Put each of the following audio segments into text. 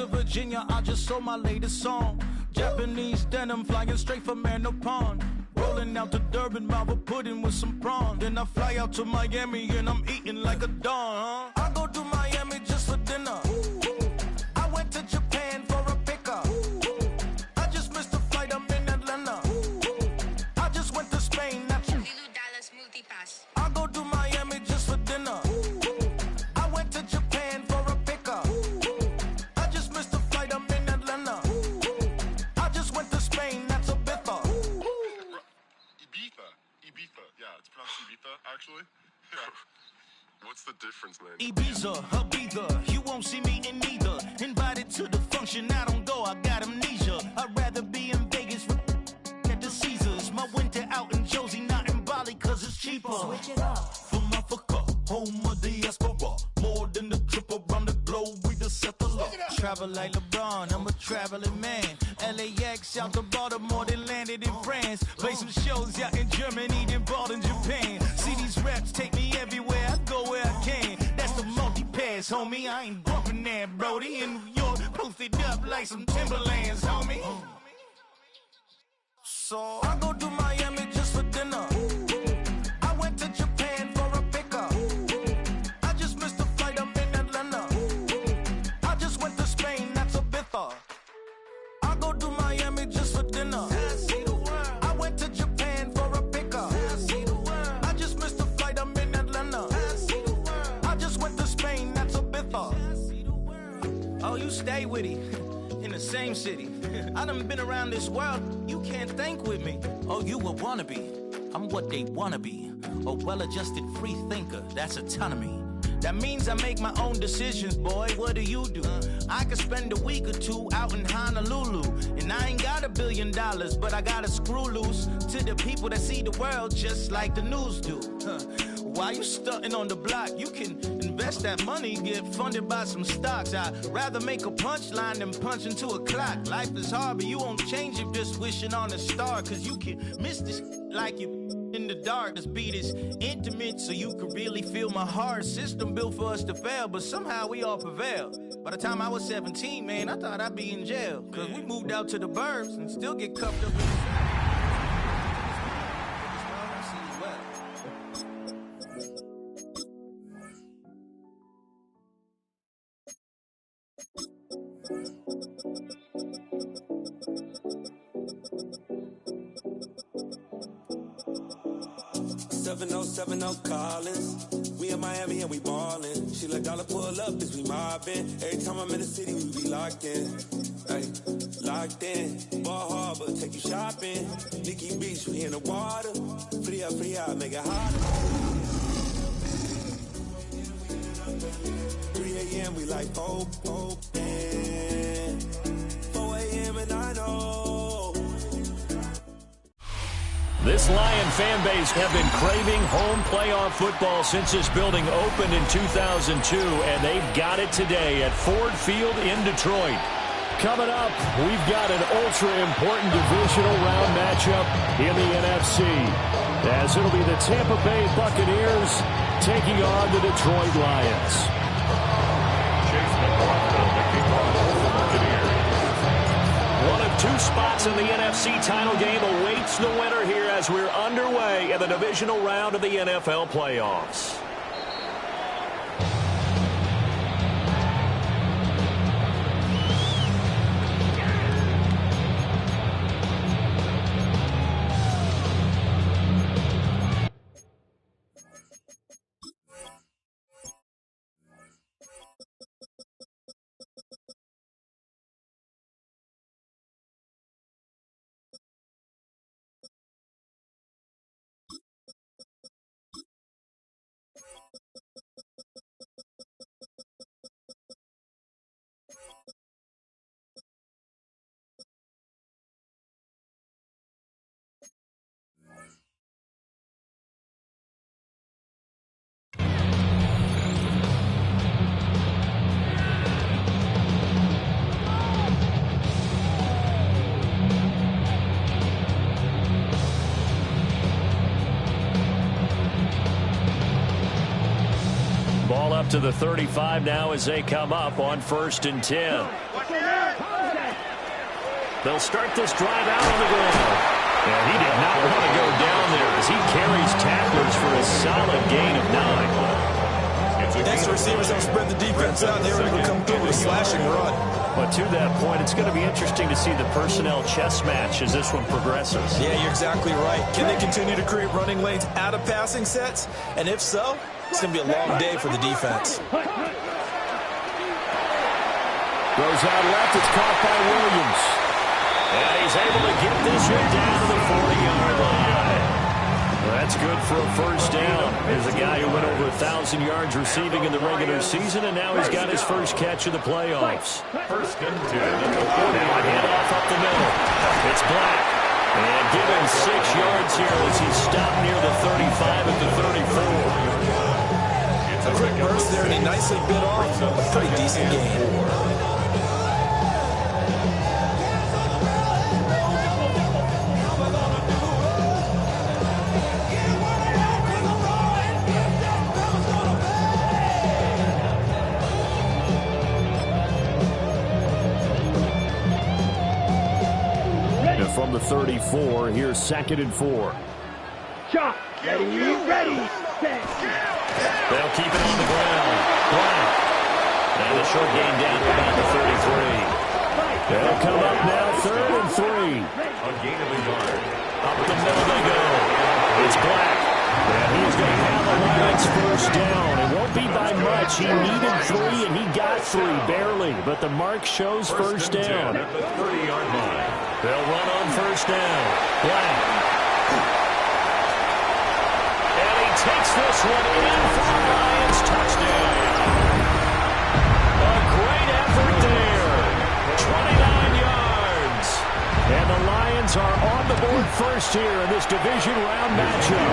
to Virginia, I just sold my latest song. Japanese denim flying straight from Manapon. Rolling out to Durban, Malva pudding with some prawn. Then I fly out to Miami and I'm eating like a don, huh? I go to Miami just for dinner. I went to Japan for a pickup. I just missed a flight, I'm in Atlanta. I just went to Spain, that's Lulu Dallas Multipass. I go to Miami just for dinner. I went to Japan for a pickup. I just missed a flight, I'm in Atlanta. I just went to Spain, that's Ibiza. Ibiza. Yeah, it's pronounced Ibiza, actually. Yeah. What's the difference, man? Ibiza, Ibiza, you won't see me in neither. Invited to the function, I don't go, I got amnesia. I'd rather be in Vegas at the Caesars. My winter out in Josie, not in Bali, cause it's cheaper. Switch it up. From Africa, home of the diaspora. More than the trip around the globe, we just set the law. Travel like LeBron, I'm a traveling man. LAX out to Baltimore, then landed in France. Play some shows out in Germany, then bought in Japan. See these reps take me everywhere, I go where I can. That's the multi-pass, homie, I ain't bumping that, Brody. In New York, posted up like some Timberlands, homie. So I go to Miami just for dinner. I went to Japan for a pickup. I just missed a flight, I'm in Atlanta. I just went to Spain, that's Ibiza. I go to Miami just for dinner. I went to Japan for a pickup. I just missed a flight, I'm in Atlanta. I just went to Spain, that's Ibiza. Oh, you stay with it. In the same city. I done been around this world, you can't think with me. Oh, you a wannabe, I'm what they wanna be. A well-adjusted free thinker, that's autonomy. That means I make my own decisions, boy, what do you do? I could spend a week or two out in Honolulu. And I ain't got $1 billion, but I got a screw loose to the people that see the world just like the news do. While you stunting on the block, you can invest that money, get funded by some stocks. I'd rather make a punchline than punch into a clock. Life is hard, but you won't change it just wishing on a star. Cause you can miss this like you in the dark. This beat is intimate, so you can really feel my heart. System built for us to fail, but somehow we all prevail. By the time I was 17, man, I thought I'd be in jail. Cause we moved out to the burbs and still get cuffed up in the 7070 Collins. We in Miami and we ballin'. She let dollar pull up as we mobbin'. Every time I'm in the city, we be locked in. Ay, locked in. Ball Harbor, take you shopping. Nikki Beach, we in the water. Free up, make it hot. 3 a.m. we like hope. 4 a.m. and I know. This Lion fan base have been craving home playoff football since this building opened in 2002, and they've got it today at Ford Field in Detroit. Coming up, we've got an ultra-important divisional round matchup in the NFC, as it'll be the Tampa Bay Buccaneers taking on the Detroit Lions. One of two spots in the NFC title game awaits the winner here as we're underway in the divisional round of the NFL playoffs. up to the 35 now as they come up on 1st and 10. They'll start this drive out on the ground. And he did not want to go down there as he carries tacklers for a solid gain of 9. Next receivers don't spread the defense out. They were able to come through with a slashing run. But to that point, it's going to be interesting to see the personnel chess match as this one progresses. Yeah, you're exactly right. Can they continue to create running lanes out of passing sets? And if so, it's going to be a long day for the defense. Goes out left. It's caught by Williams. And he's able to get this one down to the 40-yard line. That's good for a first down. There's a guy who went over 1,000 yards receiving in the regular season, and now he's got his first catch of the playoffs. First and 10. Now a handoff up the middle. It's Black. And given 6 yards here as he stopped near the 35 at the 34. A quick burst there, and he nicely bit off a pretty decent gain. From the 34, here's 2nd and 4. Shot. Ready. They'll keep it on the ground. Black. And a short gain down to about the 33. They'll come up now, 3rd and 3. A gain of a yard. Up the middle they go. It's Black. And he's going to have the Lions first down. It won't be by much. He needed 3, and he got 3, barely. But the mark shows first down. At the 30-yard line. They'll run on first down. Black. And he takes this one in for the Lions touchdown. A great effort there. 29 yards. And the Lions are on the board first here in this division round matchup.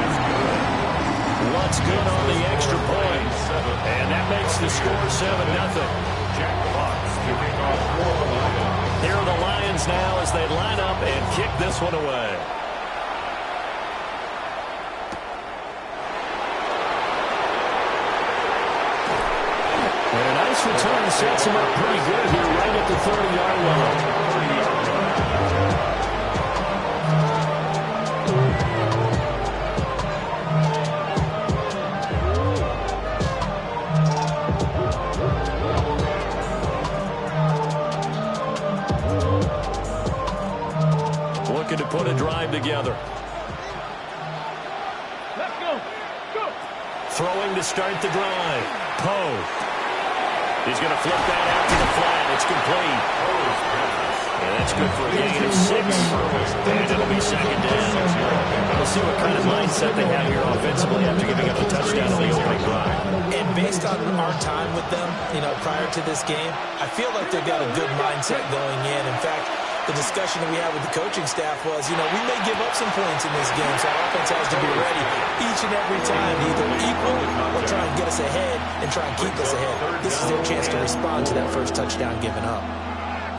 What's good on the extra point? And that makes the score 7-0. Jack Fox giving off for the Lions. Here are the Lions now as they line up and kick this one away. And a nice return sets him up pretty good here right at the 30-yard line. To put a drive together. Let's go. Throwing to start the drive. Poe. He's going to flip that out to the flat. It's complete. And that's good for a gain of 6. And it'll be 2nd down. We'll see what kind of mindset they have here offensively after giving up a touchdown on the opening drive. And based on our time with them, prior to this game, I feel like they've got a good mindset going in. In fact, the discussion that we had with the coaching staff was, we may give up some points in this game, so our offense has to be ready each and every time to either equal or try and get us ahead and try and keep us ahead. This is their chance to respond to that first touchdown given up.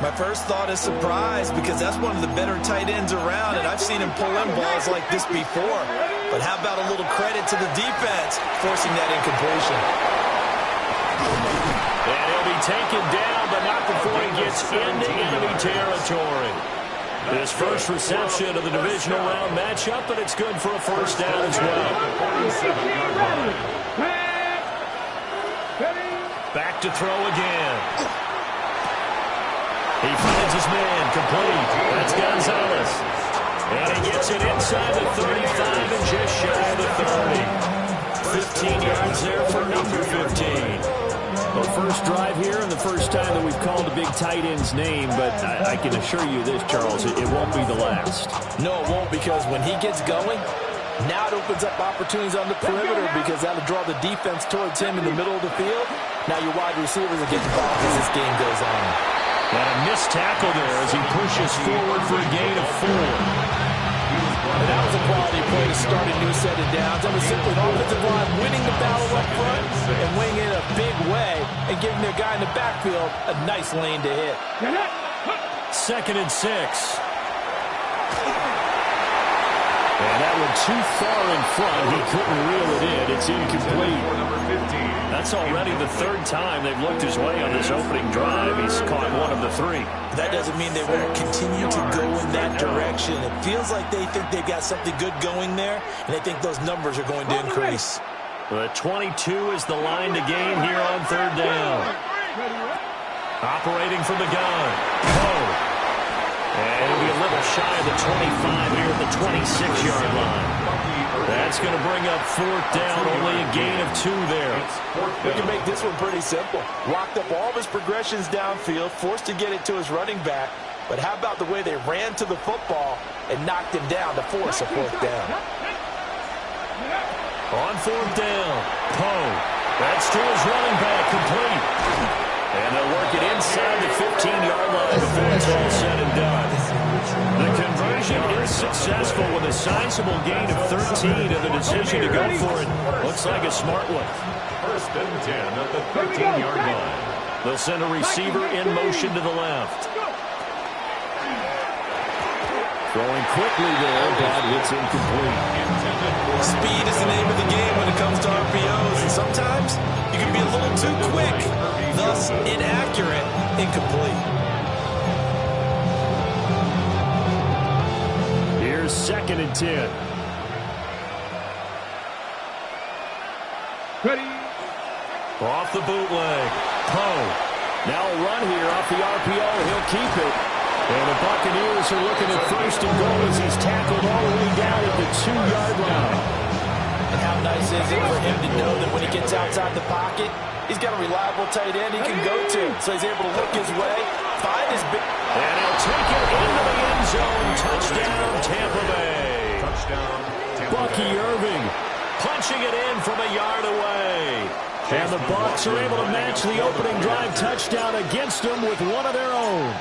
My first thought is surprise because that's one of the better tight ends around, and I've seen him pull in balls like this before. But how about a little credit to the defense forcing that incompletion? And he'll be taken down, but not before he gets into enemy territory. His first reception of the divisional round matchup, but it's good for a first down as well. Back to throw again. He finds his man, complete. That's Gonzalez. And he gets it inside the 35 and just shy of the 30. 15 yards there for number 15. Well, first drive here and the first time that we've called a big tight end's name, but I can assure you this, Charles, it won't be the last. No, it won't, because when he gets going, now it opens up opportunities on the perimeter because that'll draw the defense towards him in the middle of the field. Now your wide receivers are getting involved as this game goes on. And a missed tackle there as he pushes forward for a gain of 4. And that was a quality play to start a new set of downs. That was simply an offensive line winning the battle up front and winning it a big way and giving their guy in the backfield a nice lane to hit. 2nd and 6. And that one too far in front. He couldn't reel it in. It's incomplete. That's already the third time they've looked his way on this opening drive. He's caught one of the three. That doesn't mean they won't continue to go in that direction. It feels like they think they've got something good going there, and they think those numbers are going to increase. The 22 is the line to gain here on third down. Operating from the gun. Poe. And it'll be a little shy of the 25 here at the 26-yard line. That's going to bring up fourth down, only a gain of 2 there. We can make this one pretty simple. Locked up all of his progressions downfield, forced to get it to his running back. But how about the way they ran to the football and knocked him down to force a fourth down? On fourth down, Poe. That's to his running back, complete. And they'll work it inside the 15-yard line before it's all said and done. The conversion is successful with a sizable gain of 13, and the decision to go for it looks like a smart one. First and 10 at the 13-yard line. They'll send a receiver in motion to the left. Throwing quickly there, but it's incomplete. Speed is the name of the game when it comes to RPOs, and sometimes you can be a little too quick, thus inaccurate, incomplete. Here's second and 10. Ready. Off the bootleg. Poe. Now a run here off the RPO. He'll keep it. And the Buccaneers are looking at first and goal as he's tackled all the way down at the 2-yard line. And how nice is it for him to know that when he gets outside the pocket, he's got a reliable tight end he can go to. So he's able to look his way, find his big... And he'll take it into the end zone. Touchdown, Tampa Bay. Touchdown, Tampa Bucky Bay. Irving punching it in from a yard away. And the Bucs are able to match the opening drive touchdown against them with one of their own.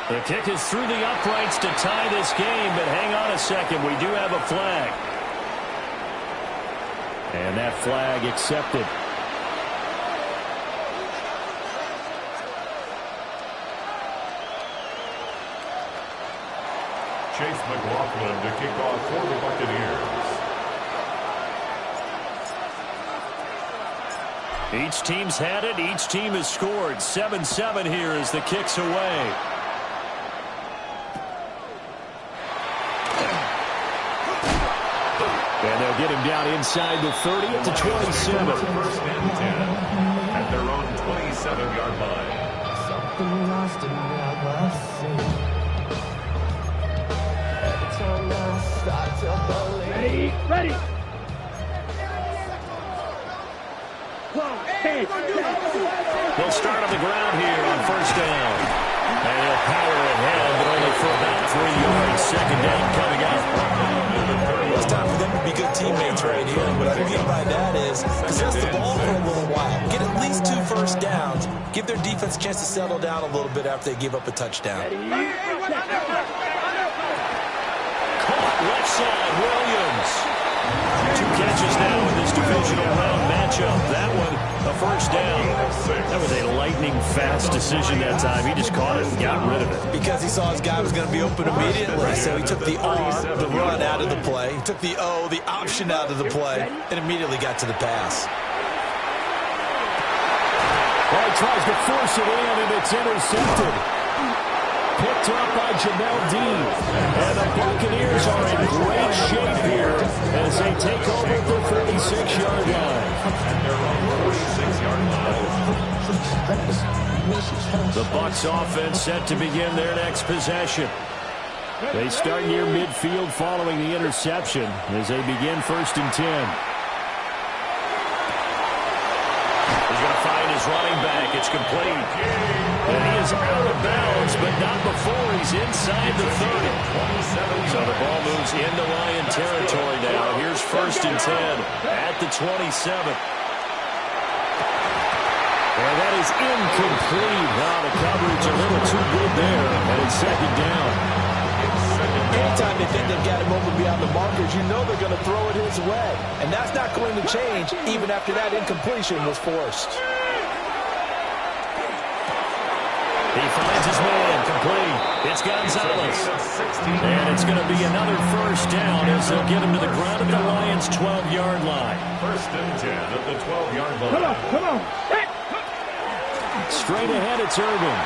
The kick is through the uprights to tie this game, but hang on a second. We do have a flag. And that flag accepted. Chase McLaughlin to kick off for the Buccaneers. Each team's had it. Each team has scored. 7-7 here as the kick's away. And they'll get him down inside the 30 at the 27. First and 10 at their own 27-yard line. Something lost and never seen. Every time I start to believe. Ready. Hey. They'll start on the ground here on first down. And he'll power ahead, but only for about 3 yards. Second down coming up. It's time for them to be good teammates right here. And what I mean by that is possess the ball for a little while. Get at least 2 first downs. Give their defense a chance to settle down a little bit after they give up a touchdown. Caught left side, Williams. 2 catches now in this divisional round matchup. That one, a first down. That was a lightning-fast decision that time. He just caught it and got rid of it. Because he saw his guy was going to be open immediately, so he took the R, the run, out of the play. He took the O, the option, out of the play, and immediately got to the pass. Well, he tries to force it in, and it's intercepted. Picked up by Jamel Dean. And the Buccaneers are in great shape here as they take over the 46-yard line. The Bucs offense set to begin their next possession. They start near midfield following the interception as they begin first and 10. He's going to find his running back. It's complete. And he is out of bounds, but not before he's inside the 30. So the ball moves into Lion territory now. Here's first and 10 at the 27. And that is incomplete. Now the coverage a little too good there. And it's second down. Anytime they think they've got him over beyond the markers, you know they're going to throw it his way. And that's not going to change even after that incompletion was forced. He finds his man, complete. It's Gonzalez. And it's going to be another first down as they'll get him to the ground at the Lions' 12-yard line. First and 10 at the 12-yard line. Come on. Straight ahead, it's Irvin.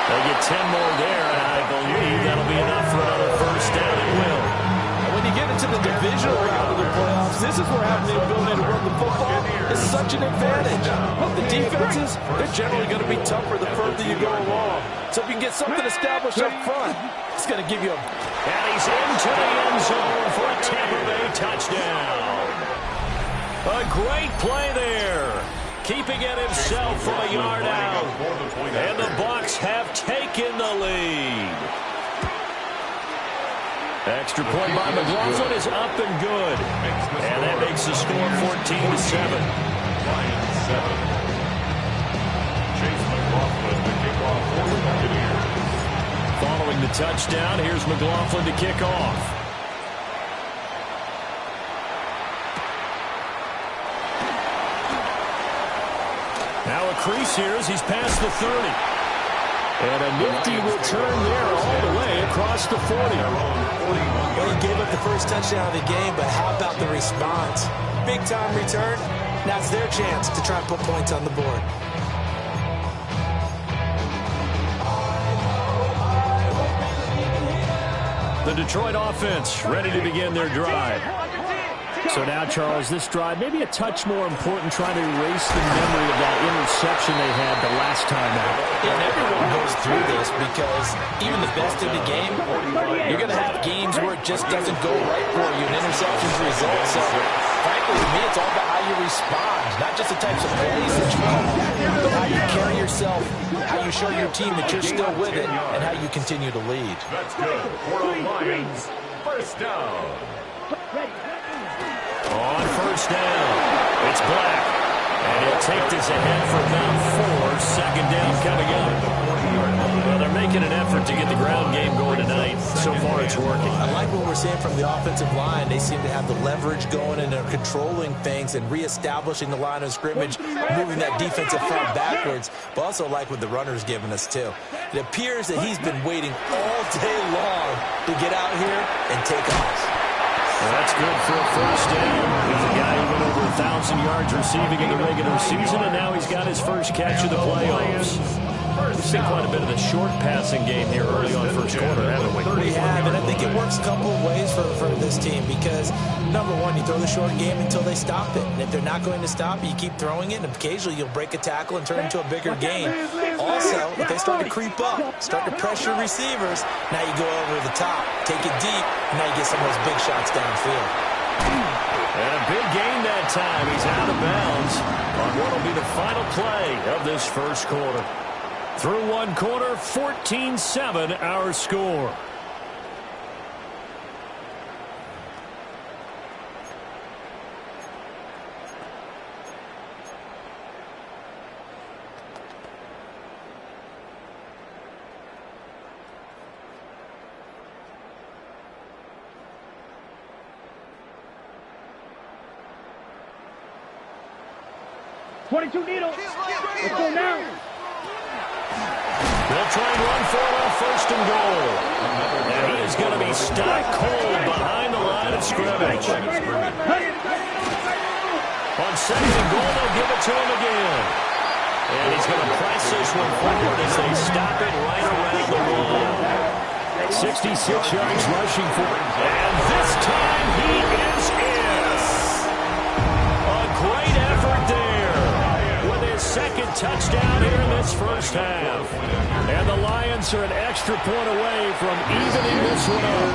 They'll get 10 more there, and I believe that'll be enough for another first down. It will. When you get into the divisional round of the playoffs, this is where having the ability to run the football is such an advantage. The defenses, they're generally going to be tougher the further you go along. So if you can get something established up front, it's going to give you a... And he's into the end zone for a Tampa Bay touchdown. A great play there. Keeping it himself from a yard out. And the Bucs have taken the lead. Extra point by McLaughlin is up and good. And that makes the score 14-7. Lions 7. Chase McLaughlin to kick off for the Buccaneers. Following the touchdown, here's McLaughlin to kick off. Now a crease here as he's past the 30. And a nifty return there all the way across the 40. Well, he gave up the first touchdown of the game, but how about the response? Big-time return. Now it's their chance to try and put points on the board. The Detroit offense ready to begin their drive. So now, Charles, this drive may be a touch more important, trying to erase the memory of that interception they had the last time out. And everyone goes through this because even the best of the game, you're going to have games where it just doesn't go right for you, and interceptions result. So, frankly, to me, it's all about how you respond, not just the types of plays that you call, but how you carry yourself, how you show your team that you're still with it, and how you continue to lead. That's good for the Lions. First down. On first down, it's Black. And he'll take this ahead for about 4. Second down coming up. Well, they're making an effort to get the ground game going tonight. So far, it's working. I like what we're seeing from the offensive line. They seem to have the leverage going and they're controlling things and reestablishing the line of scrimmage, moving that defensive front backwards. But also like what the runner's giving us, too. It appears that he's been waiting all day long to get out here and take off. Well, that's good for a first down. He's a guy who went over 1,000 yards receiving in the regular season, and now he's got his first catch of the playoffs. We've seen quite a bit of the short passing game here early on first quarter, haven't we? We have, and I think it works a couple of ways for this team because, number one, you throw the short game until they stop it. And if they're not going to stop it, you keep throwing it, and occasionally you'll break a tackle and turn it into a bigger gain. Also, if they start to creep up, start to pressure receivers, now you go over the top, take it deep, and now you get some of those big shots downfield. And a big gain that time. He's out of bounds on what will be the final play of this first quarter. Through one quarter, 14-7 our score. .22 needle. Let's go now. They'll try and run for it on first and goal. And he is going to be stopped cold behind the line of scrimmage. On second and goal, they'll give it to him again. And he's going to press this one forward as they stop it right around the wall. 66 yards rushing for him. And this time he is in. A great effort there with his second touchdown here in this first half. And the Lions are an extra point away from evening this one up.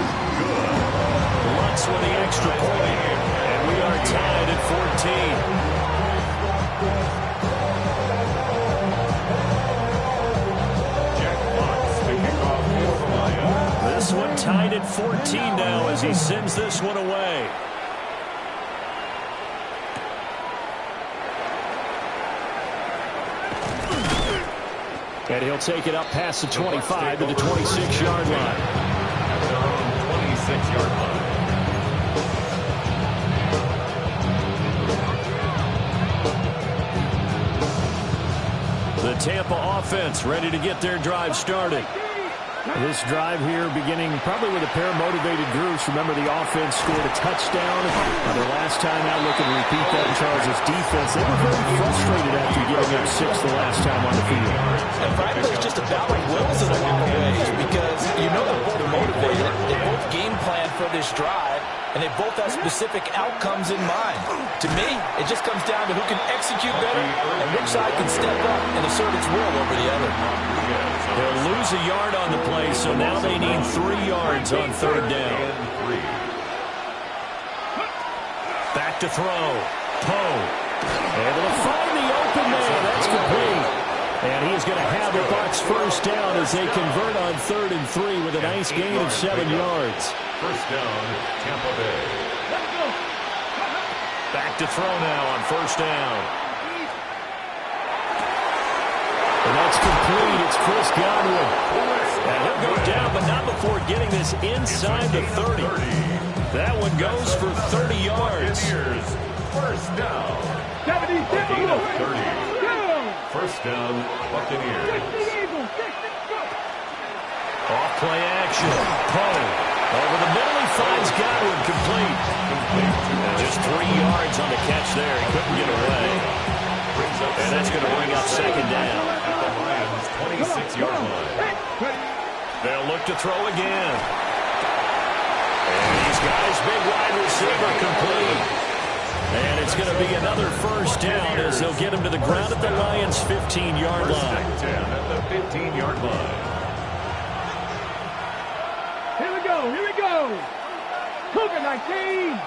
Lutz with the extra point. And we are tied at 14. This one tied at 14 now as he sends this one away. And he'll take it up past the 25 to the 26-yard line. At their own 26-yard line. The Tampa offense ready to get their drive started. This drive here beginning probably with a pair of motivated groups. Remember, the offense scored a touchdown. Their last time out, looking to repeat that in Charles' defense. They were very frustrated after giving up 6 the last time on the field. And frankly, it's just a battle of wills in a lot of ways because you know they're both motivated. They both game plan for this drive, and they both have specific outcomes in mind. To me, it just comes down to who can execute better and which side can step up and assert its will over the other. They'll lose a yard on the play, so now they need 3 yards on 3rd down. Back to throw. Poe. Able to find the open man. That's complete. And he's going to have the Bucs first down as they convert on 3rd and 3 with a nice gain of 7 yards. First down, Tampa Bay. Back to throw now on 1st down. And that's complete. It's Chris Godwin. And he'll go down, but not before getting this inside the 30. That one goes for 30 yards. First down. 70, 30. First down, Buccaneers. Off play action. Poe. Over the middle, he finds Godwin complete. And just 3 yards on the catch there. He couldn't get away. And that's going to bring up 2nd down. At the Lions' 26-yard line. They'll look to throw again. And he's got his big wide receiver complete. And it's going to be another first down as they'll get him to the ground at the Lions' 15-yard line. At the 15-yard line. Here we go. Cougar 19.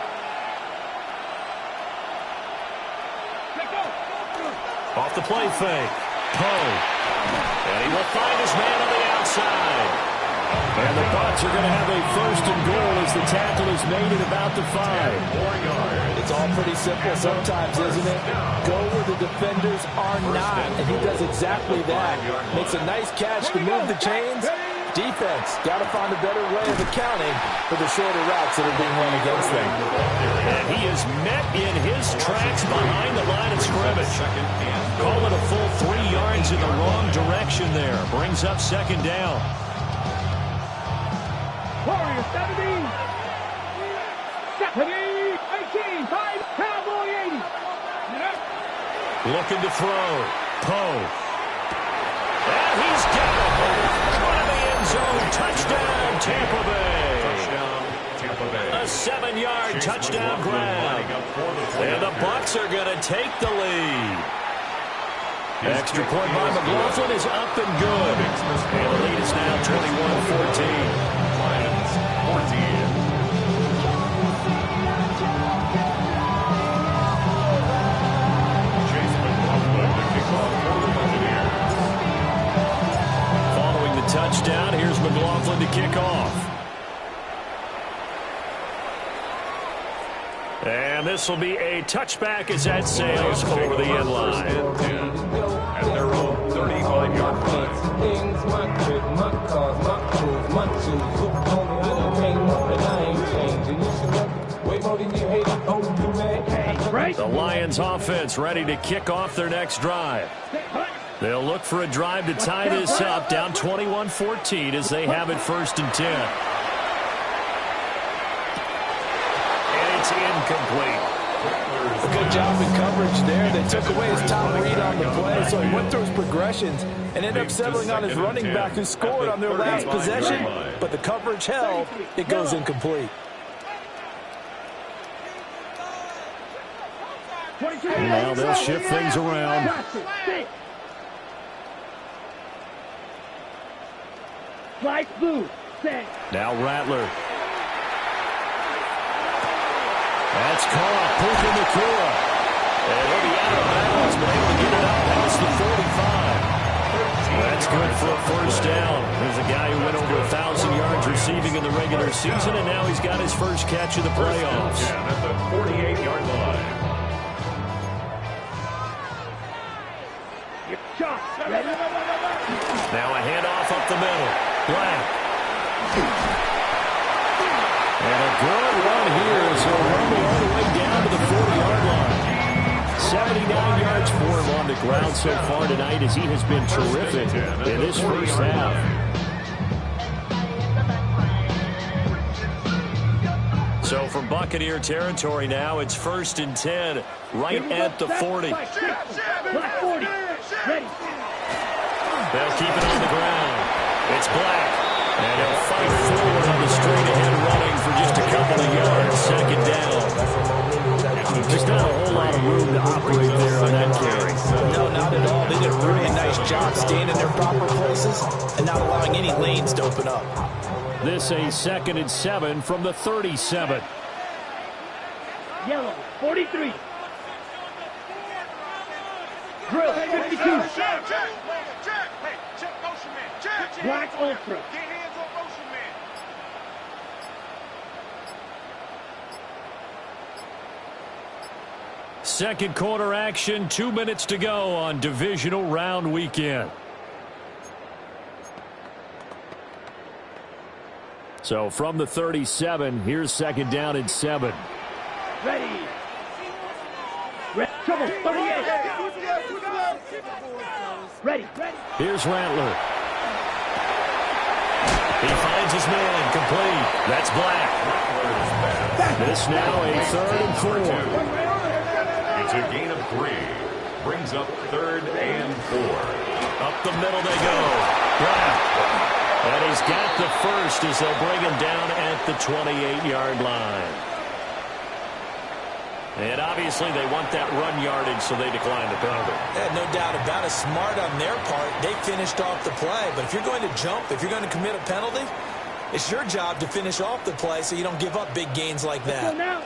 Off the play fake. Poe. And he will find his man on the outside. And the Bucs are going to have a 1st and goal as the tackle is made at about the 5. It's all pretty simple sometimes, isn't it? Go where the defenders are not, and he does exactly that. Makes a nice catch to move the chains. Defense, got to find a better way of accounting for the shorter routes that are being run against them. And he is met in his tracks behind the line of scrimmage. Call it a full 3 yards in the wrong direction there. Brings up 2nd down. Warriors 70. 18. 5. Cowboy 80. Looking to throw. Poe. And he's got it. One of the end zone. Touchdown, Tampa Bay. Tampa Bay. A 7-yard touchdown grab. And the Bucs are going to take the lead. Extra point by McLaughlin is up and good. And the lead is now 21-14. Lions 14. Chase McLaughlin to kick off for the Buccaneers. Following the touchdown, here's McLaughlin to kick off. And this will be a touchback as that sails over the end line. At their own 35-yard line. The Lions offense ready to kick off their next drive. They'll look for a drive to tie this up, down 21-14 as they have it 1st and 10. And it's incomplete. A good job in coverage there. They took away his top read on the play, so he went through his progressions and ended up settling on his running back who scored on their last possession, but the coverage held. It goes incomplete. Now they'll shift things around. Flight blue. Set. Now Rattler. That's caught. Puka Nacua. And he'll be out of bounds, but able to get it up past the 45. That's good for a first down. There's a guy who went over 1,000 yards receiving in the regular season, and now he's got his first catch of the playoffs. At the 48-yard line. Now a handoff up the middle. Black. And a good run here as he'll rumble all the way down to the 40-yard line. 79 yards for him on the ground so far tonight as he has been terrific in this first half. So from Buccaneer territory now, it's 1st and 10, right at the 40. Black 40. Ready. They'll keep it on the ground. It's Black. And he'll fight forward on the straight-ahead running for just a couple of yards. 2nd down. There's not a whole lot of room to operate there on that carry. No, not at all. They did a really nice job staying in their proper places and not allowing any lanes to open up. This a 2nd and 7 from the 37. Yellow, 43. Drill, 52. Black Ultra. Second quarter action, 2 minutes to go on divisional round weekend. So from the 37, here's 2nd down and 7. Ready. Trouble, 38. Ready. Here's Rattler. He finds his man, complete. That's Black. This now a 3rd and 4. It's a gain of 3. Brings up 3rd and 4. Up the middle they go. Black. And he's got the first as they'll bring him down at the 28-yard line. And obviously they want that run yardage, so they decline the penalty. Yeah, no doubt about it. Smart on their part. They finished off the play. But if you're going to jump, if you're going to commit a penalty, it's your job to finish off the play so you don't give up big gains like that. Now,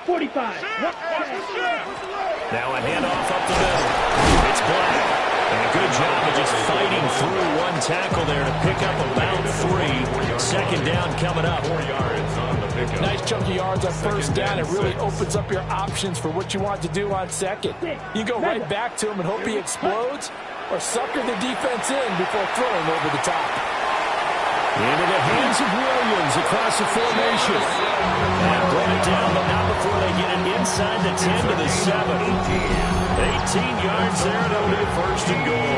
45. Now a handoff up the middle. It's Black. And a good job of just fighting through one tackle there to pick up about 3. 2nd down coming up. 4 yards on the pickup. Nice chunk of yards on 1st down. It really opens up your options for what you want to do on 2nd. You go right back to him and hope he explodes or sucker the defense in before throwing over the top. Into the hands of Williams across the formation. And bring it down, but not before they get it inside the 10 to the 7. 18 yards there, and it'll be 1st and goal.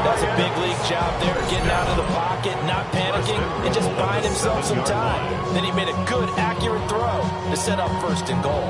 That's a big league job there, getting out of the pocket, not panicking, and just buying himself some time. Then he made a good, accurate throw to set up 1st and goal.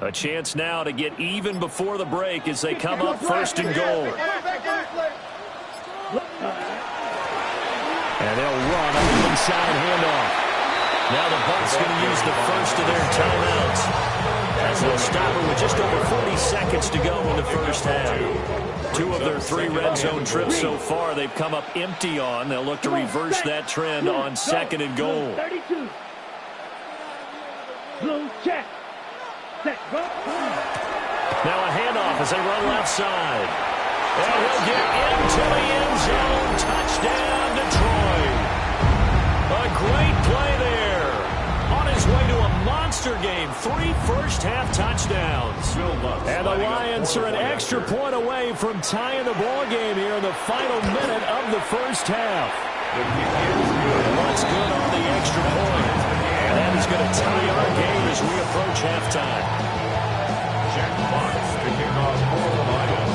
A chance now to get even before the break as they come up 1st and goal. And they'll run on the inside handoff. Now the Bucs going to use the first of their timeouts as they'll stop it with just over 40 seconds to go in the 1st half. 2 of their 3 red zone trips so far they've come up empty on. They'll look to reverse that trend on 2nd and goal. 32. Blue check. Now a handoff as they run left side. And he'll get into the end zone. Touchdown, Detroit. A great play there. On his way to a monster game. 3 first-half touchdowns. And the Lions are an extra point away from tying the ball game here in the final minute of the 1st half. What's good on the extra point? And that is going to tie our game as we approach halftime. Jack Fox to kick off for the Lions.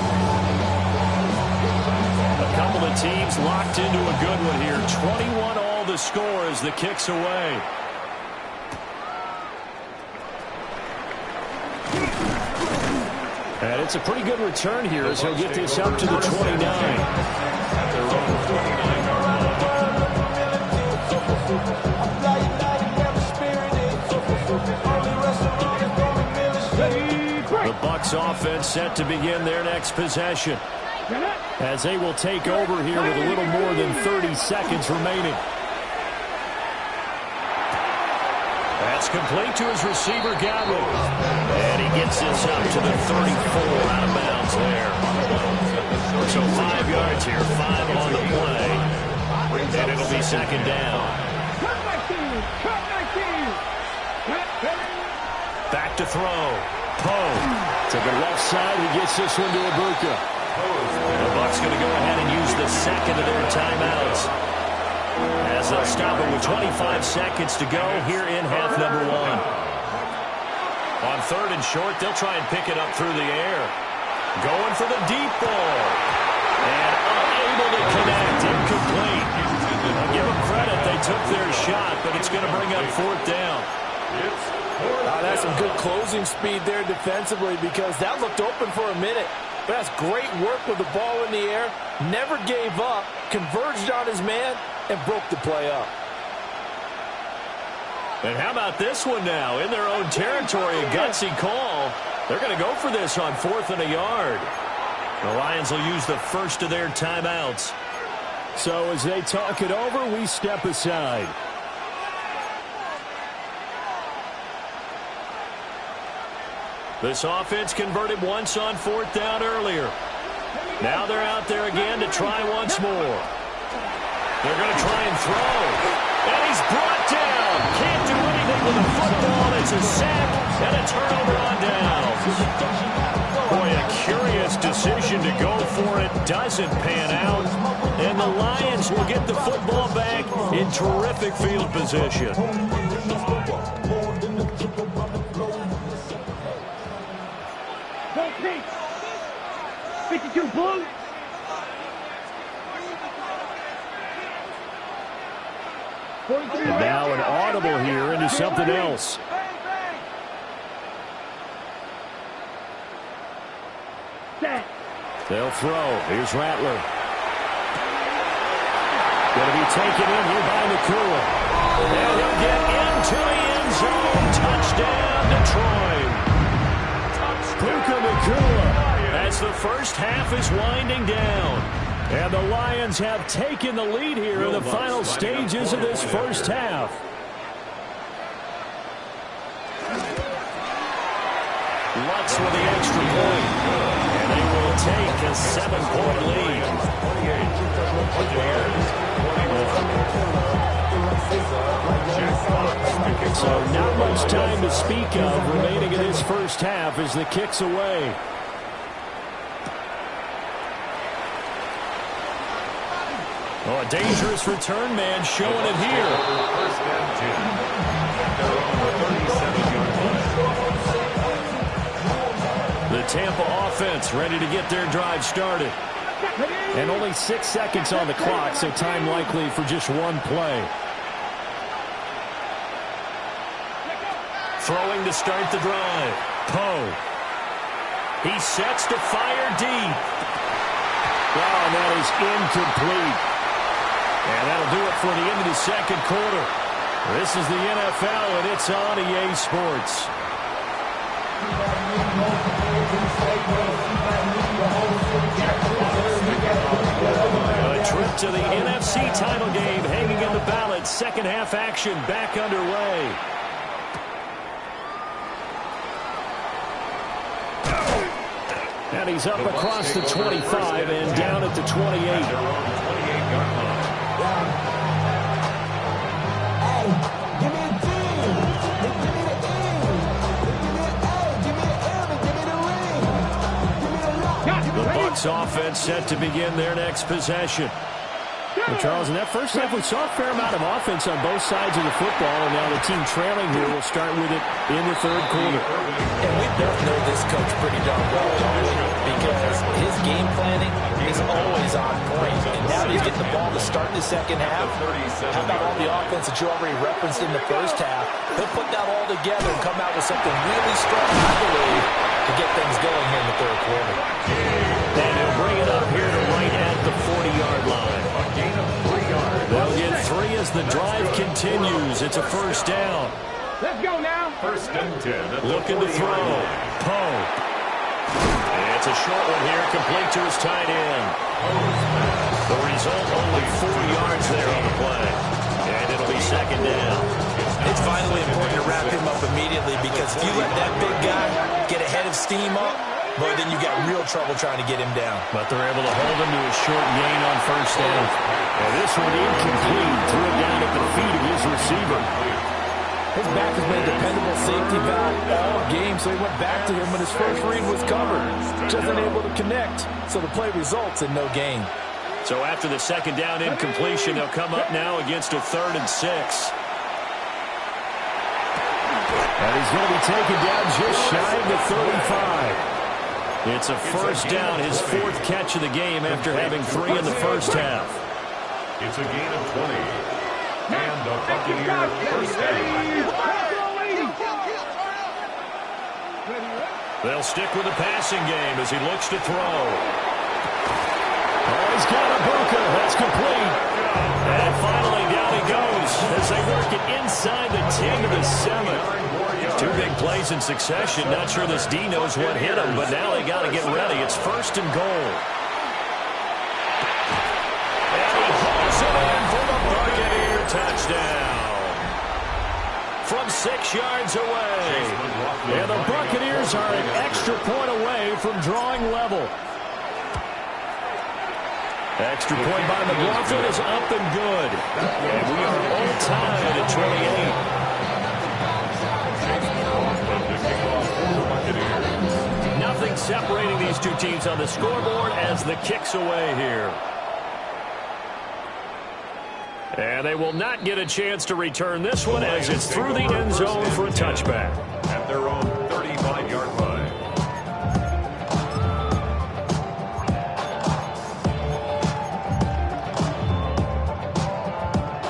A couple of teams locked into a good one here. 21 all the score as the kick's away. And it's a pretty good return here as he'll get this up to the 29. At their own 29-yard line. The Bucs offense set to begin their next possession as they will take over here with a little more than 30 seconds remaining. That's complete to his receiver, Godwin. And he gets this up to the 34, out of bounds there. So 5 yards here, 5 on the play. And it'll be 2nd down. Back to throw. Poe To the left side, he gets this one to Ibuka. The Bucks going to go ahead and use the second of their timeouts, as they'll stop it with 25 seconds to go here in half number 1. On 3rd and short, they'll try and pick it up through the air. Going for the deep ball. And unable to connect. Incomplete. I'll give them credit. They took their shot, but it's going to bring up 4th down. That's some good closing speed there defensively, because that looked open for a minute. But that's great work with the ball in the air. Never gave up. Converged on his man and broke the play up. And how about this one now? In their own territory, a gutsy call. They're going to go for this on 4th and a yard. The Lions will use the first of their timeouts. So as they talk it over, we step aside. This offense converted once on 4th down earlier. Now they're out there again to try once more. They're going to try and throw. And he's brought down. Can't do anything with the football. It's a sack and a turnover on downs. Boy, a curious decision to go for it. Doesn't pan out. And the Lions will get the football back in terrific field position. 52 blue. Now an audible here into something else. They'll throw. Here's Rattler. Going to be taken in here by Nakua. And he'll get into the end zone. Touchdown, Detroit. Puka Nakua. As the first half is winding down. And the Lions have taken the lead here in the final stages of this first half. Lutz with the extra point. And they will take a 7-point lead. So not much time to speak of remaining in this first half as the kick's away. Oh, a dangerous return man showing it here. The Tampa offense ready to get their drive started. And only 6 seconds on the clock, so time likely for just one play. Throwing to start the drive. Poe. He sets to fire deep. Wow, that is incomplete. And that'll do it for the end of the second quarter. This is the NFL, and it's on EA Sports. A trip to the NFC title game hanging in the balance. Second half action back underway. And he's up across the 25 and down at the 28. The Bucs offense set to begin their next possession. Well, Charles, in that first half, we saw a fair amount of offense on both sides of the football, and now the team trailing here will start with it in the third quarter. And we both know this coach pretty darn well, don't we? Because his game planning is always on point. And now he's getting the ball to start the second half. How about all the offense that you already referenced in the first half? He'll put that all together and come out with something really strong, I believe, to get things going here in the third quarter. And he'll bring it up here to right at the 40-yard line. They'll get 3 as the drive continues. It's a first down. Let's go now. First and 10. Looking to throw. Poe. It's a short one here, complete to his tight end. The result, only 4 yards there on the play. And it'll be second down. It's vitally important to wrap him up immediately, because if you let that big guy get ahead of steam up, boy, then you got real trouble trying to get him down. But they're able to hold him to a short gain on first down. And this one incomplete. Threw it down at the feet of his receiver. His back has been a dependable safety valve all game, so he went back to him when his first read was covered. Just unable to connect, so the play results in no gain. So after the second down incompletion, they'll come up now against a 3rd and 6. And he's going to be taken down just shy of the 35. It's a first down, his 4th catch of the game after having 3 in the first half. It's a gain of 20. And the Buccaneers first down. They'll stick with the passing game as he looks to throw. Oh, he's got Ibuka. That's complete. And finally, down he goes as they work it inside the 10 to the 7. 2 big plays in succession. Not sure this D knows what hit him, but now they got to get ready. It's 1st and goal. And he hauls it in for the Buccaneer touchdown. From 6 yards away. And the Buccaneers are an extra point away from drawing level. Extra point by McLaughlin is up and good. And we are all tied at 28. Nothing separating these two teams on the scoreboard as the kick's away here. And they will not get a chance to return this one as it's through the end zone for a touchback. At their own 35-yard line.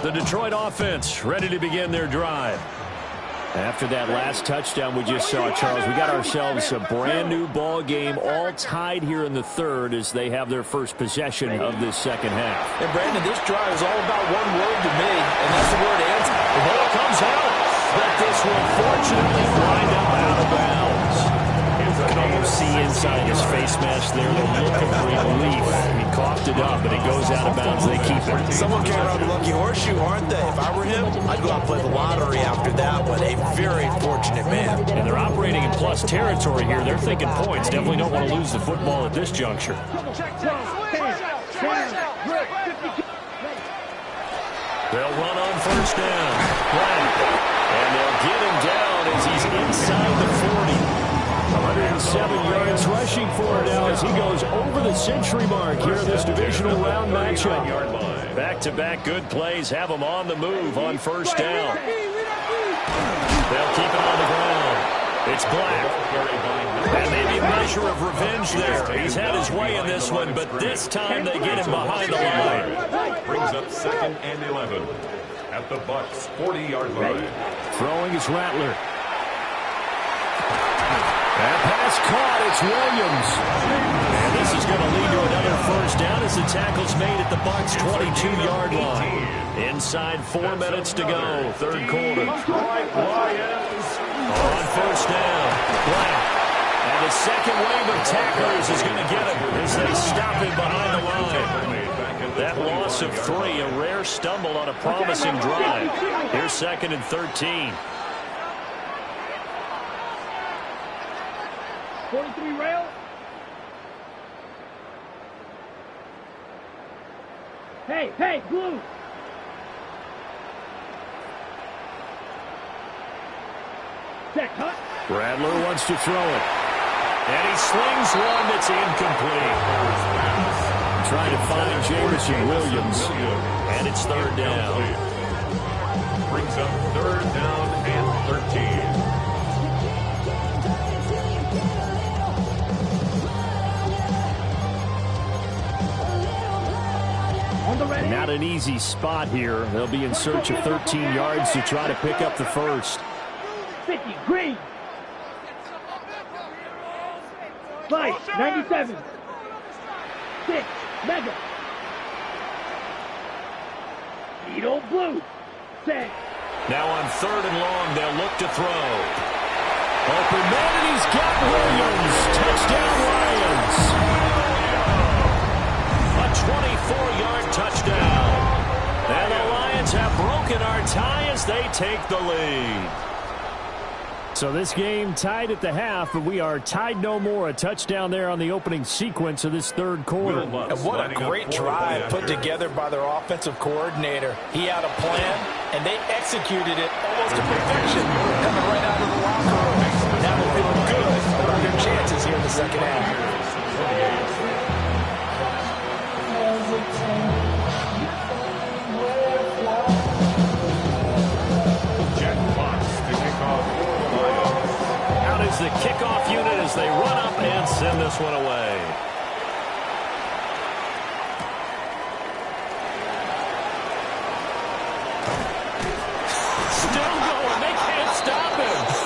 The Detroit offense ready to begin their drive. After that last touchdown we just saw, Charles, we got ourselves a brand new ball game, all tied here in the 3rd as they have their first possession of this second half. And Brandon, this drive is all about one word to me, and that's the word answer. The ball comes out, but this will fortunately wind up out of bounds. You can almost see inside his face mask there the look of relief. He coughed it up, but it goes out of bounds. They keep it. Someone came around the lucky horseshoe, aren't they? If I were him, I'd go out and play the lottery after that one. A very fortunate man. And they're operating in plus territory here. They're thinking points. Definitely don't want to lose the football at this juncture. They'll run on first down. And they'll get him down as he's inside the 40. 107 yards rushing for it now as he goes over the century mark here in this divisional round matchup. Back-to-back good plays have him on the move on first down. They'll keep it on the ground. It's Black. And maybe a measure of revenge there. He's had his way in this one, but this time they get him behind the line. Brings up 2nd and 11 at the Bucs' 40-yard line. Throwing is Rattler. That pass caught. It's Williams. And this is going to lead to another first down as the tackle's made at the Bucs' 22-yard line. Inside 4 minutes to go. 3rd quarter. On first down. Black. And the second wave of tacklers is going to get him as they stop him behind the line. That loss of 3, a rare stumble on a promising drive. Here's 2nd and 13. 43 rail. Hey, blue. Set, cut. Rattler wants to throw it. And he slings one that's incomplete. Trying to find Jameson Williams. And it's 3rd down. Brings up 3rd down and 13. Not an easy spot here. They'll be in search of 13 yards to try to pick up the first. 50, green. Fight, 97. 6, mega. Needle blue. Set. Now on 3rd and long, they'll look to throw. Open man, and he's got Williams. Touchdown, Lions. A 24-yard touchdown. And the Lions have broken our tie as they take the lead. So this game tied at the half, but we are tied no more. A touchdown there on the opening sequence of this third quarter. And what a great drive put together by their offensive coordinator. He had a plan, and they executed it almost to perfection, coming right out of the locker room. Now they're feeling good about their chances here in the second half. The kickoff unit as they run up and send this one away. Still going. They can't stop him.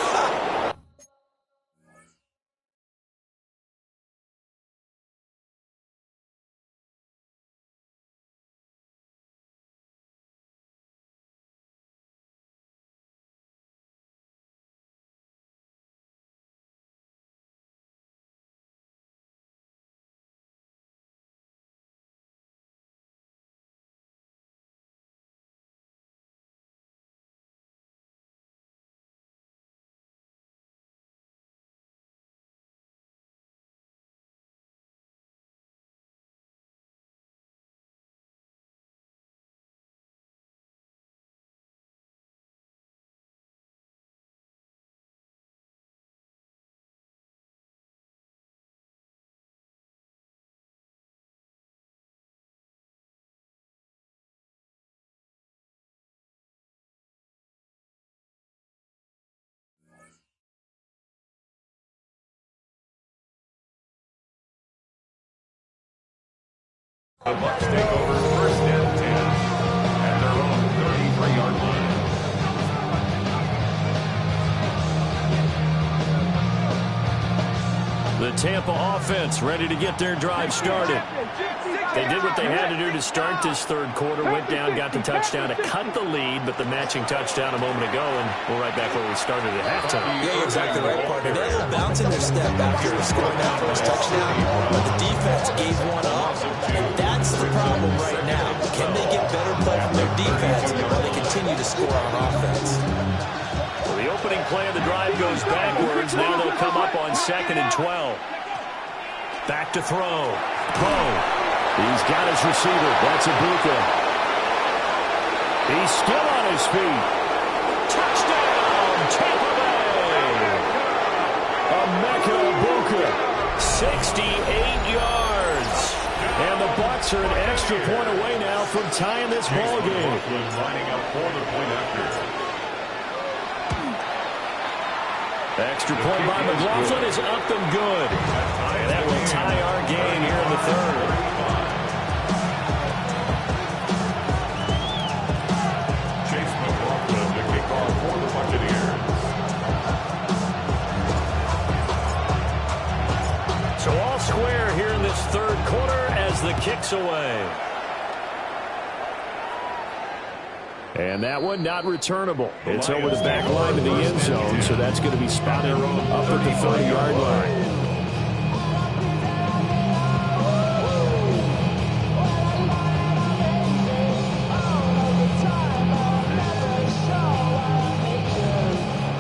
The Bucs take over first and 10 at their own 33-yard line. The Tampa offense ready to get their drive started. They did what they had to do to start this third quarter. Went down, got the touchdown to cut the lead, but the matching touchdown a moment ago, and we're right back where we started at halftime. Yeah, you're exactly right, partner. They were bouncing their step after scoring that first touchdown, but the defense gave one up, and that's the problem right now. Can they get better play from their defense while they continue to score on offense? Well, the opening play of the drive goes backwards. Now they'll come up on 2nd and 12. Back to throw. He's got his receiver. That's Ibuka. He's still on his feet. Touchdown, Tampa Bay. Emeka Ibuka, 68 yards. And the Bucs are an extra point away now from tying this ball game. Lining up for the point after. Extra point by McLaughlin is up and good. And that will tie our game here in the third. Chase McLaughlin to kick off for the Buccaneers. So all square here in this third quarter as the kick's away. And that one not returnable. It's over the back line to the end zone, so that's going to be spotted up at the 30-yard line.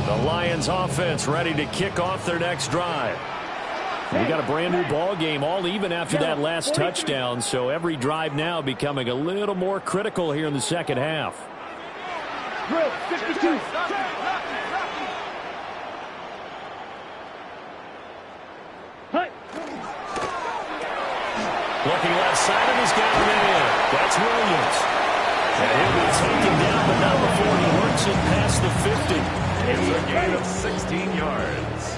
The Lions offense ready to kick off their next drive. We got a brand new ball game, all even after that last touchdown, so every drive now becoming a little more critical here in the second half. Drill 52. Looking left side, and he's got him in. That's Williams. And he'll be taken down, but not before he works it past the 50. It's a gain of 16 yards.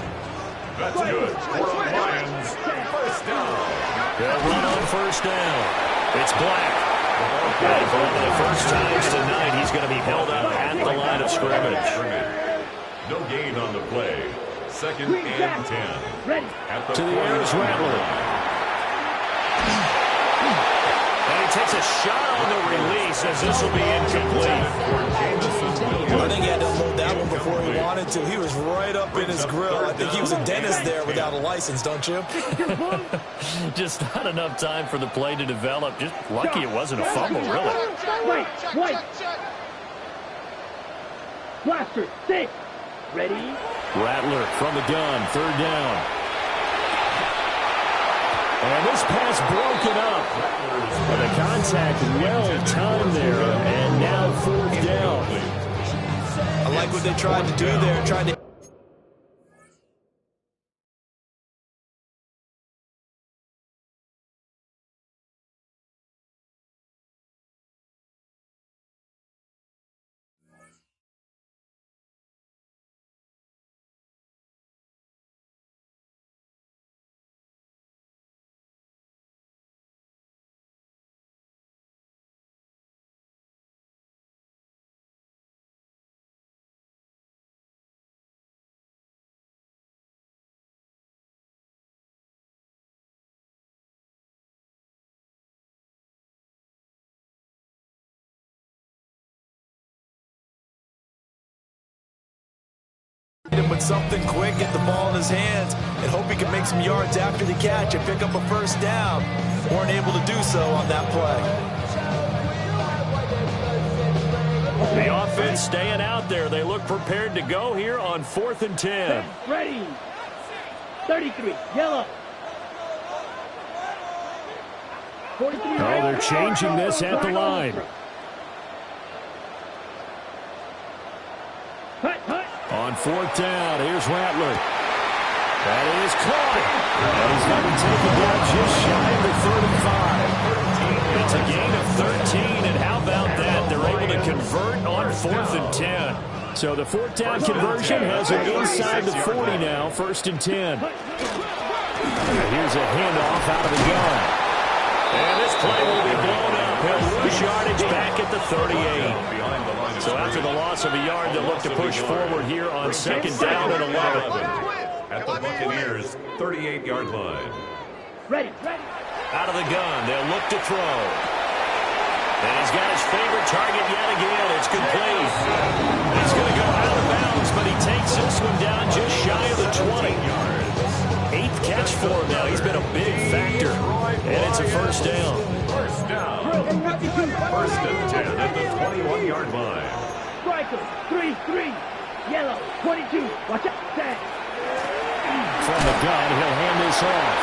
That's good for the Lions. First down. They'll run on first down. It's Black. And for one of the first times tonight, he's going to be held up at the line of scrimmage. No gain on the play. 2nd and 10. To the air is Rattler. And he takes a shot on the release as this will be incomplete. I think he had to unload that one before he wanted to. He was right up in his grill. I think he was a dentist there without a license, don't you? Just not enough time for the play to develop. Just lucky it wasn't a fumble, really. White. Blaster, 6. Ready? Rattler from the gun, third down. And this pass broken up. And the contact well timed there, and now fourth down. I like what they tried to do there, trying to... him with something quick, get the ball in his hands, and hope he can make some yards after the catch and pick up a first down. Weren't able to do so on that play. The offense staying out there. They look prepared to go here on 4th and 10. Ready. 33. Yellow. 43. Oh, they're changing this at the line. On 4th down, here's Rattler. That is caught. And he's going to take it down just shy of the 35. It's a gain of 13, and how about that? They're able to convert on 4th and 10. So the 4th down conversion has it inside the 40 now, 1st and 10. Here's a handoff out of the gun. And this play will be blown up. He'll lose yardage back at the 38. So after the loss of a yard, they'll look to push forward here on 2nd down and 11. At the Buccaneers' 38-yard line. Ready. Out of the gun, they'll look to throw. And he's got his favorite target yet again. It's complete. He's going to go out of bounds, but he takes this one down just shy of the 20. 8th catch for him now. He's been a big factor. And it's a first down. First down. 1st and 10 at the 21-yard line. Striker. 3. Yellow. 22. Watch out. Tag. From the gun, he'll hand this off.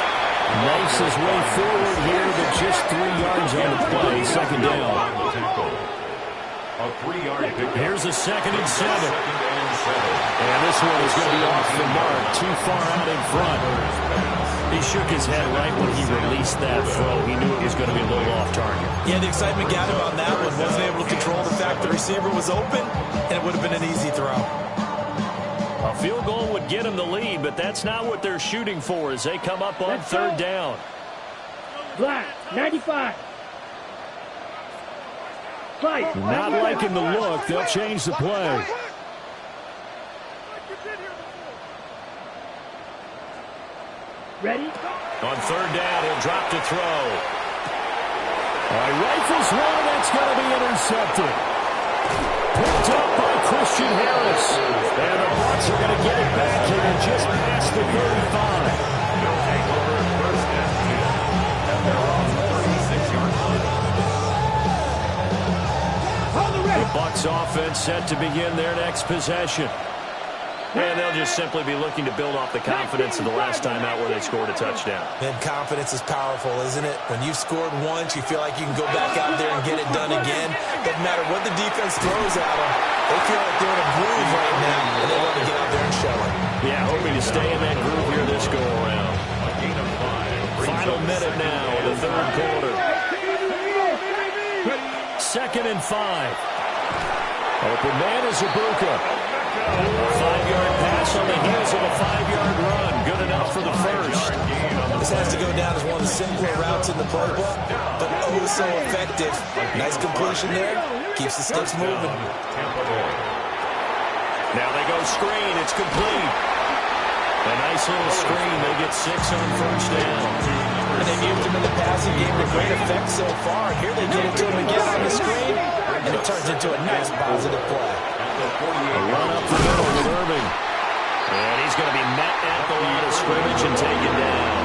Makes his way forward here, but just 3 yards on the play. 2nd down. A 3-yard pickup. Here's a 2nd and 7. And this one is going to be off the mark. Too far out in front. He shook his head right when he released that throw. He knew it was going to be a little off target. Yeah, the excitement got him on that one. Wasn't able to control the fact the receiver was open, and it would have been an easy throw. A field goal would get him the lead, but that's not what they're shooting for as they come up on 3rd down. Black. 95. Fight. Not liking the look. They'll change the play. Ready? On 3rd down, he'll drop to throw. Rifles one, that's going to be intercepted. Picked up by Christian Harris. And the Bucs are going to get it back here just past the 35. They'll take over 1st and 10. And they're on the 36-yard line. The Bucs offense set to begin their next possession. And they'll just simply be looking to build off the confidence of the last time out where they scored a touchdown. And confidence is powerful, isn't it? When you've scored once, you feel like you can go back out there and get it done again. Doesn't matter what the defense throws at them. They feel like they're in a groove right now, and they want to get out there and show it. Yeah, hoping to stay in that groove here this go-around. Final minute now of the 3rd quarter. 2nd and 5. Open man is Ibuka. A 5-yard pass on the heels of a 5-yard run. Good enough for the first. This has to go down as one of the simpler routes in the playbook, but oh so effective. Nice completion there. Keeps the sticks moving. Now they go screen. It's complete. A nice little screen. They get 6 on 1st down. And they've used him in the passing game to great effect so far. Here they get it to him again on the screen, and it turns into a nice positive play. A run up the middle with Irving. And he's going to be met at the line of scrimmage and taken down.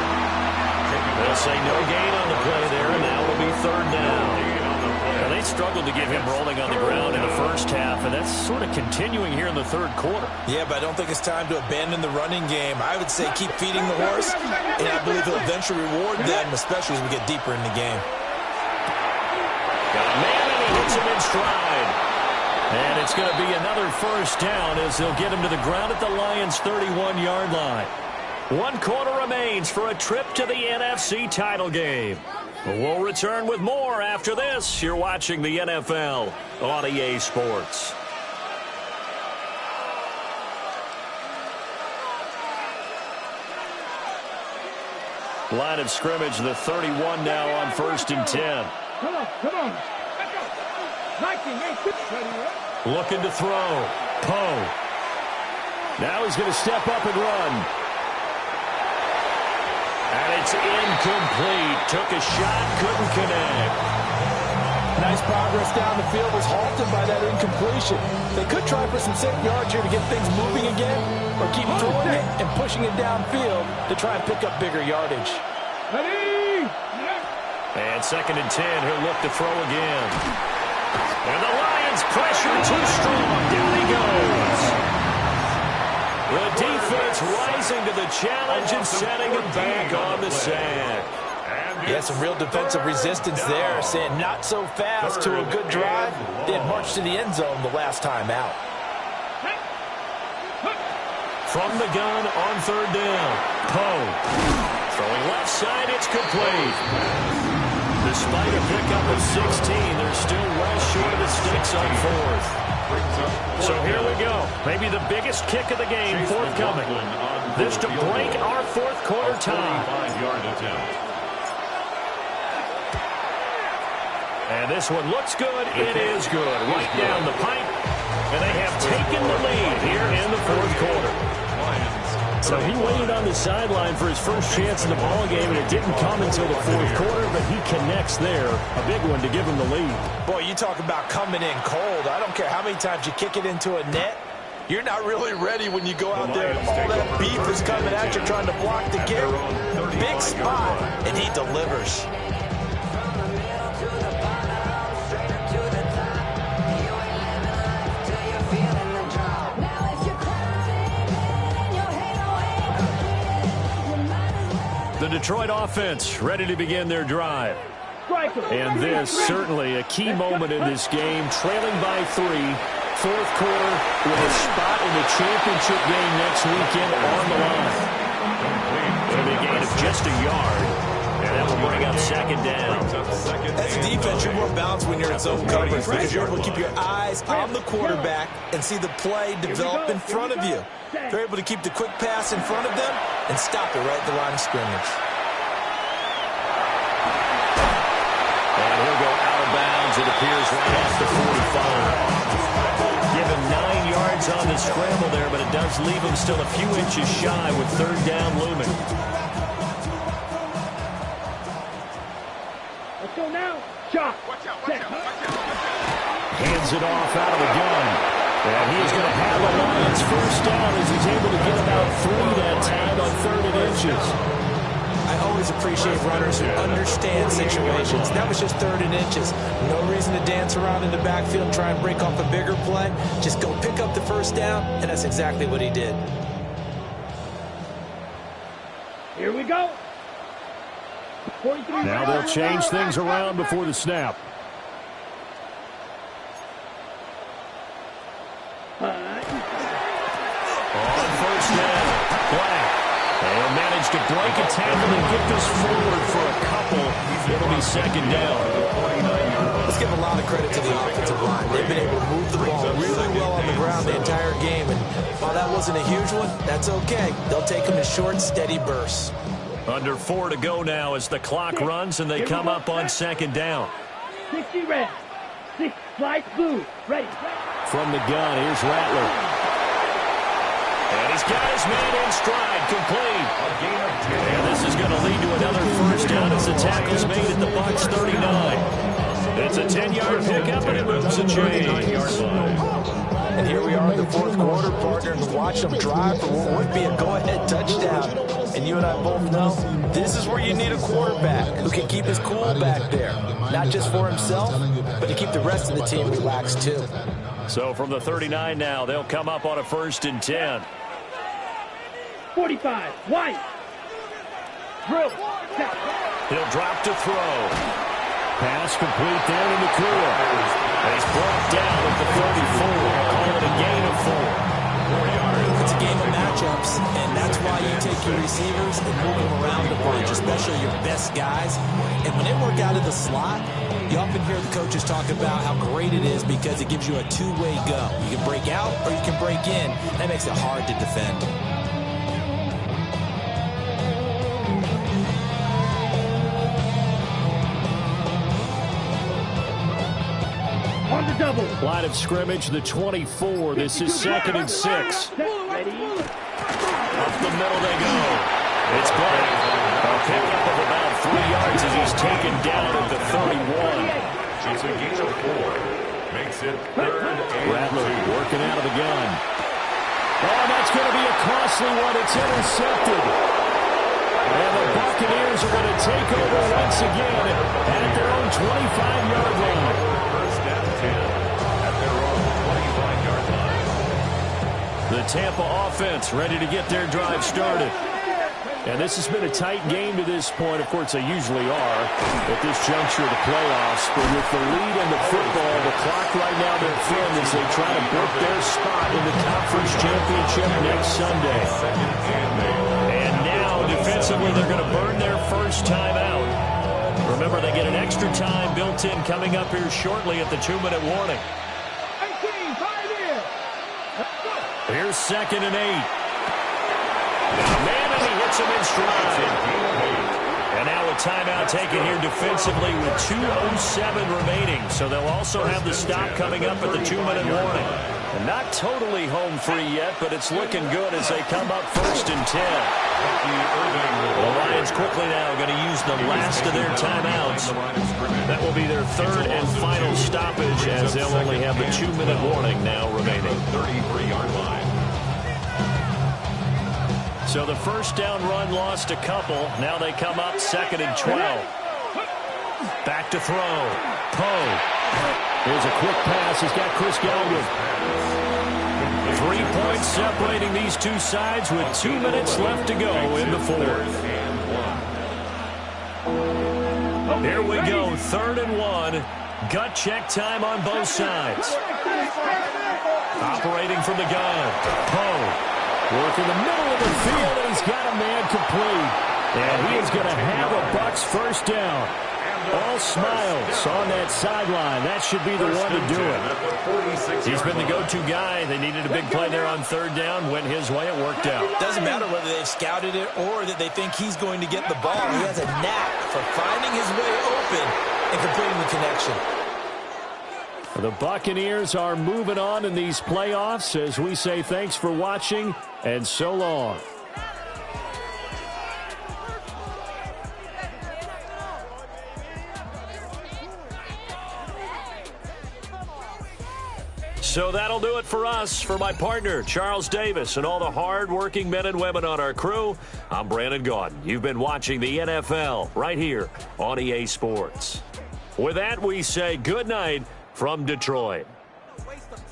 They'll say no gain on the play there, and now it'll be 3rd down. Now they they struggled to get him rolling on the ground in the first half, and that's sort of continuing here in the third quarter. Yeah, but I don't think it's time to abandon the running game. I would say keep feeding the horse, and I believe he'll eventually reward them, especially as we get deeper in the game. Got a man, and he hits him in stride. And it's going to be another first down as they'll get him to the ground at the Lions' 31-yard line. 1 quarter remains for a trip to the NFC title game. We'll return with more after this. You're watching the NFL on EA Sports. Line of scrimmage, the 31 now on 1st and 10. Come on. Looking to throw. Poe. Now he's going to step up and run. And it's incomplete. Took a shot, couldn't connect. Nice progress down the field, was halted by that incompletion. They could try for some safe yards here to get things moving again, or keep throwing it and pushing it downfield to try and pick up bigger yardage. Ready? And 2nd and 10, he'll look to throw again. And the Lions pressure too strong. Down he goes. The defense rising to the challenge and setting him back on the sack. Yeah, some real defensive resistance there, saying not so fast to a good drive. They had marched to the end zone the last time out. From the gun on 3rd down. Poe. Throwing left side, it's complete. Despite a pickup of 16, they're still well short of the sticks on 4th. So here we go. Maybe the biggest kick of the game forthcoming. This to break our 4th quarter tie. And this one looks good. It is good. Right down the pipe. And they have taken the lead here in the 4th quarter. So he waited on the sideline for his first chance in the ballgame, and it didn't come until the 4th quarter, but he connects there. A big one to give him the lead. Boy, you talk about coming in cold. I don't care how many times you kick it into a net. You're not really ready when you go out there and all that beef is coming at you trying to block the kick. Big spot, and he delivers. The Detroit offense ready to begin their drive. And this certainly a key moment in this game, trailing by 3, 4th quarter, with a spot in the championship game next weekend on the line. It'll be a gain of just a yard, and that will bring up 2nd down. As a defense, you're more balanced when you're in zone coverage because you're able to keep your eyes on the quarterback and see the play develop in front of you. They're able to keep the quick pass in front of them and stop it right at the line of scrimmage. And he'll go out of bounds, it appears, right at the 45. Give him 9 yards on the scramble there, but it does leave him still a few inches shy with 3rd down looming. Let's go now. Shot. Hands it off out of the gun. And he's going to have a Lions first down as he's able to get about 3 that time on 3rd and inches. I always appreciate runners who understand situations. That was just 3rd and inches. No reason to dance around in the backfield and try and break off a bigger play. Just go pick up the first down, and that's exactly what he did. Here we go. 43. Now they'll change things around before the snap. On 1st down, Black. They'll manage to break a tackle and get this forward for a couple. It'll be 2nd down. Let's give a lot of credit to the offensive line. They've been able to move the ball really well on the ground the entire game. And while that wasn't a huge one, that's okay. They'll take them in short, steady bursts. Under 4 to go now as the clock runs and they come up on 2nd down. 60 red. 6 slice blue. Ready. From the gun, here's Rattler. And he's got his man in stride, complete. And this is going to lead to another first down as the tackle's made at the Bucs 39. It's a 10-yard pickup, and it moves a chains. And here we are in the 4th quarter, partner, to watch them drive for what would be a go-ahead touchdown. And you and I both know this is where you need a quarterback who can keep his cool back there, not just for himself, but to keep the rest of the team relaxed too. So from the 39 now, they'll come up on a 1st and 10. 45, White. Drill. He'll drop to throw. Pass complete down in the Kua. He's brought down at the 34. Call it a gain of 4. 4 yards. It's a game of matchups, and that's why you take your receivers and move them around a bunch, especially your best guys. And when they work out of the slot, you often hear the coaches talk about how great it is because it gives you a two-way go. You can break out or you can break in. That makes it hard to defend. On the double. Line of scrimmage, the 24. This is 2nd and 6. Ready. Up the middle they go. It's Black. A pickup of about 3 yards as he's taken down at the 31. It's a gain of 4. Makes it 3rd and 2. Rattler working out of the gun. Oh, that's going to be a costly one. It's intercepted. And the Buccaneers are going to take over once again at their own 25-yard line. 1st and 10 at their own 25-yard line. The Tampa offense ready to get their drive started. And this has been a tight game to this point. Of course, they usually are at this juncture of the playoffs. But with the lead in the football, the clock right now, their friend, as they try to book their spot in the conference championship next Sunday. And now, defensively, they're going to burn their first time out. Remember, they get an extra time built in coming up here shortly at the 2-minute warning. Here's 2nd and 8. Man, and he hits him in stride. And now a timeout taken here defensively with 2:07 remaining. So they'll also have the stop coming up at the 2-minute warning. And not totally home free yet, but it's looking good as they come up 1st and 10. The Lions quickly now going to use the last of their timeouts. That will be their 3rd and final stoppage as they'll only have the 2-minute warning now remaining. 33-yard line. So the first down run lost a couple. Now they come up 2nd and 12. Back to throw. Poe. Here's a quick pass. He's got Chris Godwin. 3 points separating these two sides with 2 minutes left to go in the 4th. Here we go. 3rd and 1. Gut check time on both sides. Operating from the gun. Poe. Work in the middle of the field, and he's got a man complete. And he is going to have a Bucs first down. All smiles on that sideline. That should be the one to do it. He's been the go-to guy. They needed a big play there on 3rd down. Went his way. It worked out. Doesn't matter whether they've scouted it or that they think he's going to get the ball. He has a knack for finding his way open and completing the connection. The Buccaneers are moving on in these playoffs as we say thanks for watching and so long. So that'll do it for us. For my partner, Charles Davis, and all the hard-working men and women on our crew, I'm Brandon Gaudin. You've been watching the NFL right here on EA Sports. With that, we say good night from Detroit. Waste of time.